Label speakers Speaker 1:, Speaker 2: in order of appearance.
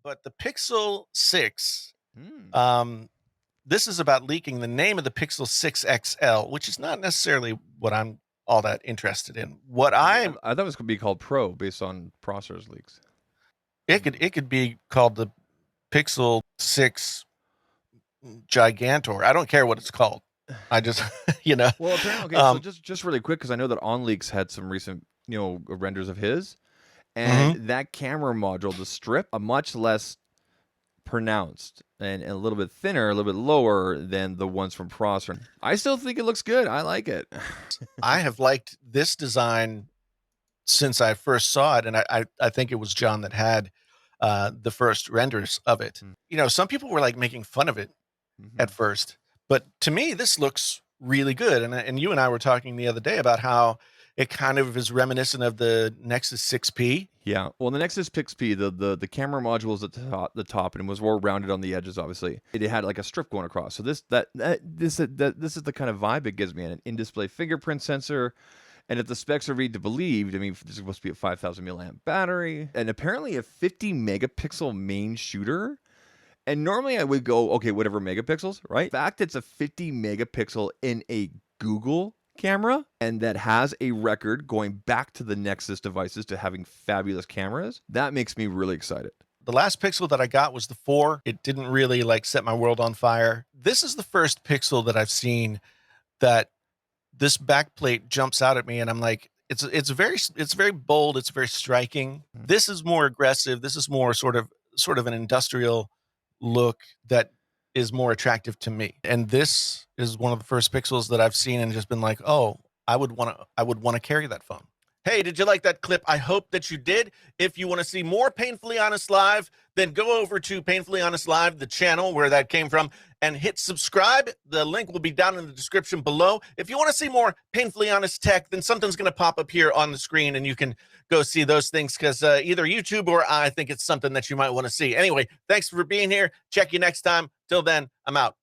Speaker 1: but the Pixel 6,
Speaker 2: Hmm.
Speaker 1: this is about leaking the name of the Pixel 6 XL, which is not necessarily what I'm all that interested in. What I'm
Speaker 2: I thought it was gonna be called Pro based on Prosser's leaks.
Speaker 1: it could be called the Pixel 6 Gigantor. I don't care what it's called. I just, you know,
Speaker 2: Well, apparently, okay. So
Speaker 1: um,
Speaker 2: just really quick, because I know that OnLeaks had some recent renders of his, and
Speaker 1: mhm.
Speaker 2: that camera module, the strip, a much less pronounced and a little bit thinner, a little bit lower than the ones from Prosser. I still think it looks good. I like it.
Speaker 1: I have liked this design since I first saw it, and I think it was John that had the first renders of it.
Speaker 2: Mm.
Speaker 1: You know, some people were like making fun of it at
Speaker 2: Mhm.
Speaker 1: first, but to me, this looks really good. And you and I were talking the other day about how it kind of is reminiscent of the Nexus 6P.
Speaker 2: Yeah. Well, the Nexus Pix-P, the camera module was at the top, and it was more rounded on the edges. Obviously, it had like a strip going across. So this is the kind of vibe it gives me. An in-display fingerprint sensor. And if the specs are read to believed, I mean, there's supposed to be a 5,000 milliamp battery and apparently a 50 megapixel main shooter. And normally I would go, okay, whatever megapixels, right? The fact it's a 50 megapixel in a Google camera and that has a record going back to the Nexus devices to having fabulous cameras, that makes me really excited.
Speaker 1: The last Pixel that I got was the 4. It didn't really like set my world on fire. This is the first Pixel that I've seen that this backplate jumps out at me, and I'm like, it's very bold, it's very striking. This is more aggressive. This is more sort of an industrial look that is more attractive to me. And this is one of the first Pixels that I've seen and just been like, oh, I would want to carry that phone. Hey, did you like that clip? I hope that you did. If you want to see more Painfully Honest Live, then go over to Painfully Honest Live, the channel where that came from, and hit subscribe. The link will be down in the description below. If you want to see more Painfully Honest tech, then something's going to pop up here on the screen, and you can go see those things because either YouTube or I think it's something that you might want to see. Anyway, thanks for being here. Check you next time. Till then, I'm out.